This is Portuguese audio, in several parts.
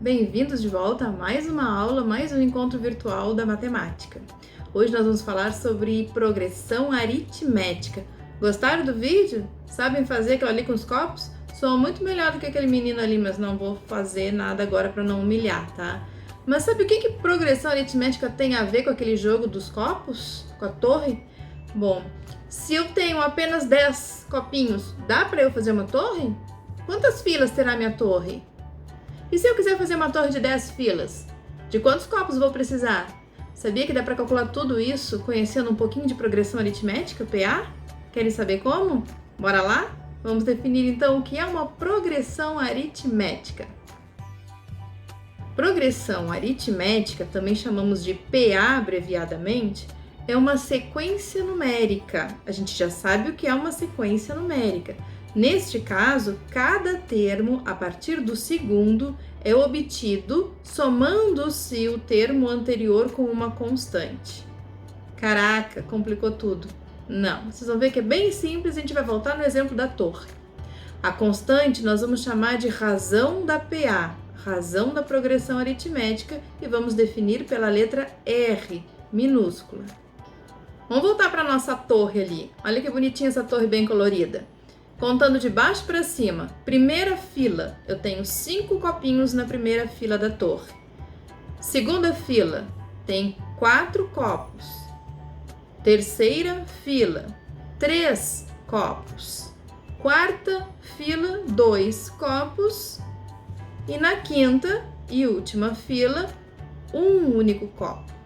Bem-vindos de volta a mais uma aula, mais um encontro virtual da matemática. Hoje nós vamos falar sobre progressão aritmética. Gostaram do vídeo? Sabem fazer aquilo ali com os copos? Sou muito melhor do que aquele menino ali, mas não vou fazer nada agora para não humilhar, tá? Mas sabe o que progressão aritmética tem a ver com aquele jogo dos copos? Com a torre? Bom, se eu tenho apenas 10 copinhos, dá para eu fazer uma torre? Quantas filas terá minha torre? E se eu quiser fazer uma torre de 10 filas? De quantos copos vou precisar? Sabia que dá para calcular tudo isso conhecendo um pouquinho de progressão aritmética, PA? Querem saber como? Bora lá? Vamos definir então o que é uma progressão aritmética. Progressão aritmética, também chamamos de PA abreviadamente, é uma sequência numérica. A gente já sabe o que é uma sequência numérica. Neste caso, cada termo, a partir do segundo, é obtido somando-se o termo anterior com uma constante. Caraca, complicou tudo. Não, vocês vão ver que é bem simples, a gente vai voltar no exemplo da torre. A constante nós vamos chamar de razão da PA, razão da progressão aritmética, e vamos definir pela letra R, minúscula. Vamos voltar para a nossa torre ali. Olha que bonitinha essa torre bem colorida. Contando de baixo para cima, primeira fila, eu tenho 5 copinhos na primeira fila da torre. Segunda fila, tem 4 copos. Terceira fila, 3 copos. Quarta fila, 2 copos. E na quinta e última fila, um único copo.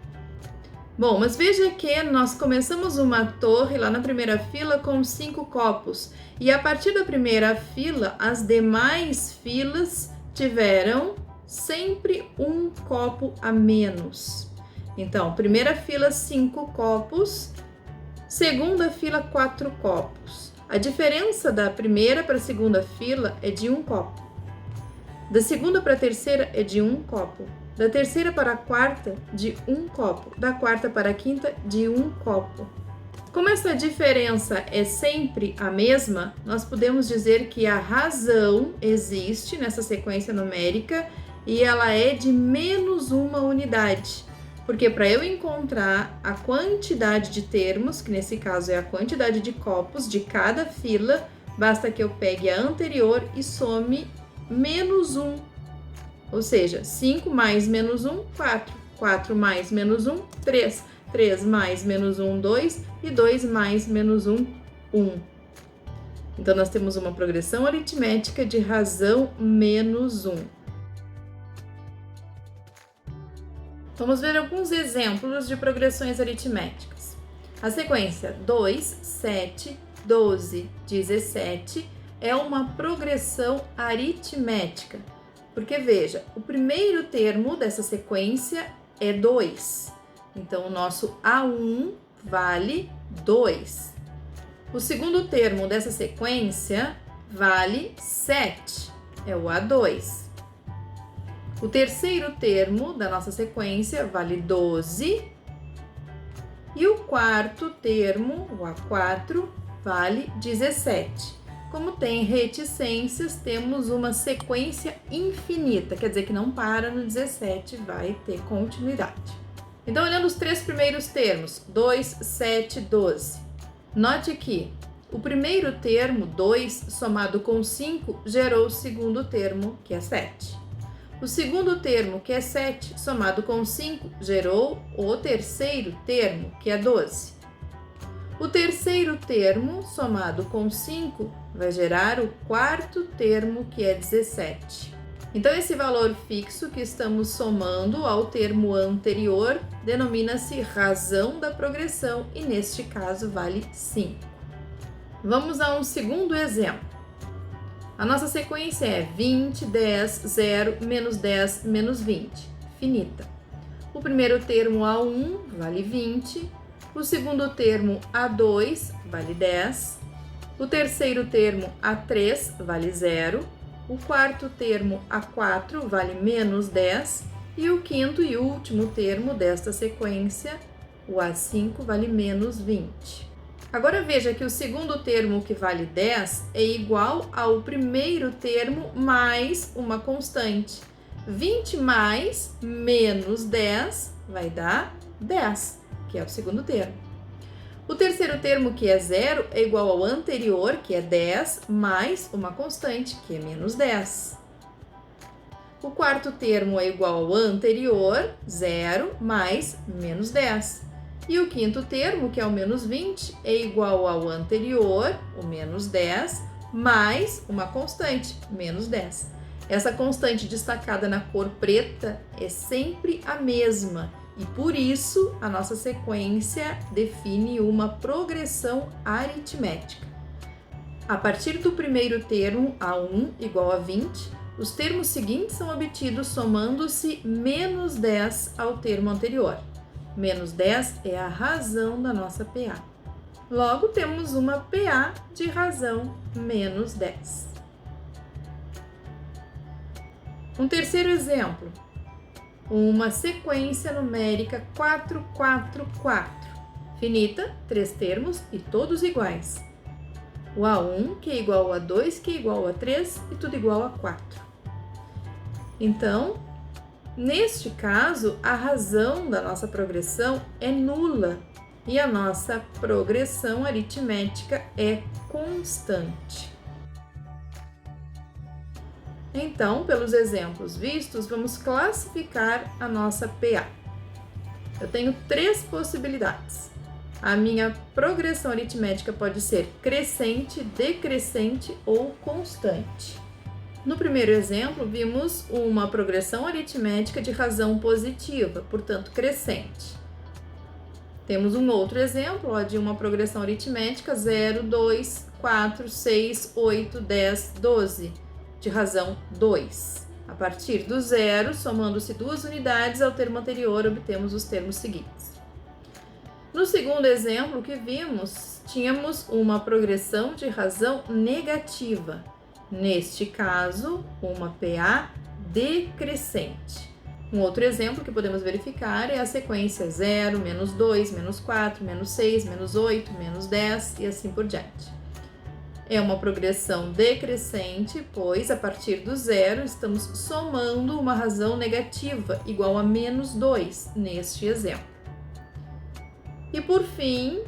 Bom, mas veja que nós começamos uma torre lá na primeira fila com 5 copos. E a partir da primeira fila, as demais filas tiveram sempre um copo a menos. Então, primeira fila, 5 copos. Segunda fila, 4 copos. A diferença da primeira para a segunda fila é de um copo. Da segunda para a terceira é de um copo. Da terceira para a quarta, de um copo. Da quarta para a quinta, de um copo. Como essa diferença é sempre a mesma, nós podemos dizer que a razão existe nessa sequência numérica e ela é de menos uma unidade. Porque para eu encontrar a quantidade de termos, que nesse caso é a quantidade de copos de cada fila, basta que eu pegue a anterior e some menos 1. Ou seja, 5 mais menos 1, 4. 4 mais menos 1, 3. 3 mais menos 1, 2. E 2 mais menos 1, 1. Então, nós temos uma progressão aritmética de razão menos 1. Vamos ver alguns exemplos de progressões aritméticas. A sequência 2, 7, 12, 17 é uma progressão aritmética. Porque, veja, o primeiro termo dessa sequência é 2. Então, o nosso A1 vale 2. O segundo termo dessa sequência vale 7. É o A2. O terceiro termo da nossa sequência vale 12. E o quarto termo, o A4, vale 17. Como tem reticências, temos uma sequência infinita, quer dizer que não para no 17, vai ter continuidade. Então, olhando os 3 primeiros termos, 2, 7, 12. Note que o primeiro termo, 2, somado com 5, gerou o segundo termo, que é 7. O segundo termo, que é 7, somado com 5, gerou o terceiro termo, que é 12. O terceiro termo, somado com 5, vai gerar o quarto termo, que é 17. Então, esse valor fixo que estamos somando ao termo anterior denomina-se razão da progressão e, neste caso, vale 5. Vamos a um segundo exemplo. A nossa sequência é 20, 10, 0, menos 10, menos 20, finita. O primeiro termo A1 vale 20. O segundo termo A2 vale 10, o terceiro termo A3 vale 0, o quarto termo A4 vale menos 10 e o quinto e último termo desta sequência, o A5, vale menos 20. Agora veja que o segundo termo, que vale 10, é igual ao primeiro termo mais uma constante. 20 mais menos 10 vai dar 10, que é o segundo termo. O terceiro termo, que é 0, é igual ao anterior, que é 10, mais uma constante, que é menos 10. O quarto termo é igual ao anterior, 0, mais menos 10. E o quinto termo, que é o menos 20, é igual ao anterior, o menos 10, mais uma constante, menos 10. Essa constante destacada na cor preta é sempre a mesma e, por isso, a nossa sequência define uma progressão aritmética. A partir do primeiro termo, A1 igual a 20, os termos seguintes são obtidos somando-se menos 10 ao termo anterior. Menos 10 é a razão da nossa PA. Logo, temos uma PA de razão menos 10. Um terceiro exemplo, uma sequência numérica 444, finita, 3 termos e todos iguais. O A1, que é igual a 2, que é igual a 3 e tudo igual a 4. Então, neste caso, a razão da nossa progressão é nula e a nossa progressão aritmética é constante. Então, pelos exemplos vistos, vamos classificar a nossa PA. Eu tenho 3 possibilidades. A minha progressão aritmética pode ser crescente, decrescente ou constante. No primeiro exemplo, vimos uma progressão aritmética de razão positiva, portanto, crescente. Temos um outro exemplo de uma progressão aritmética 0, 2, 4, 6, 8, 10, 12, de razão 2. A partir do 0, somando-se 2 unidades ao termo anterior, obtemos os termos seguintes. No segundo exemplo que vimos, tínhamos uma progressão de razão negativa. Neste caso, uma PA decrescente. Um outro exemplo que podemos verificar é a sequência 0, menos 2, menos 4, menos 6, menos 8, menos 10 e assim por diante. É uma progressão decrescente, pois a partir do 0 estamos somando uma razão negativa igual a menos 2 neste exemplo. E por fim,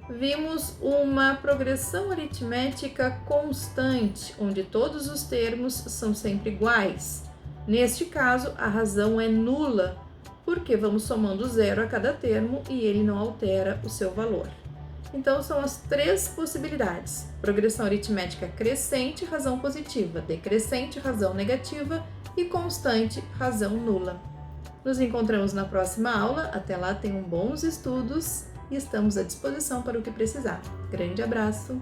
vimos uma progressão aritmética constante, onde todos os termos são sempre iguais. Neste caso, a razão é nula, porque vamos somando 0 a cada termo e ele não altera o seu valor. Então, são as 3 possibilidades: progressão aritmética crescente, razão positiva, decrescente, razão negativa e constante, razão nula. Nos encontramos na próxima aula. Até lá, tenham bons estudos e estamos à disposição para o que precisar. Grande abraço!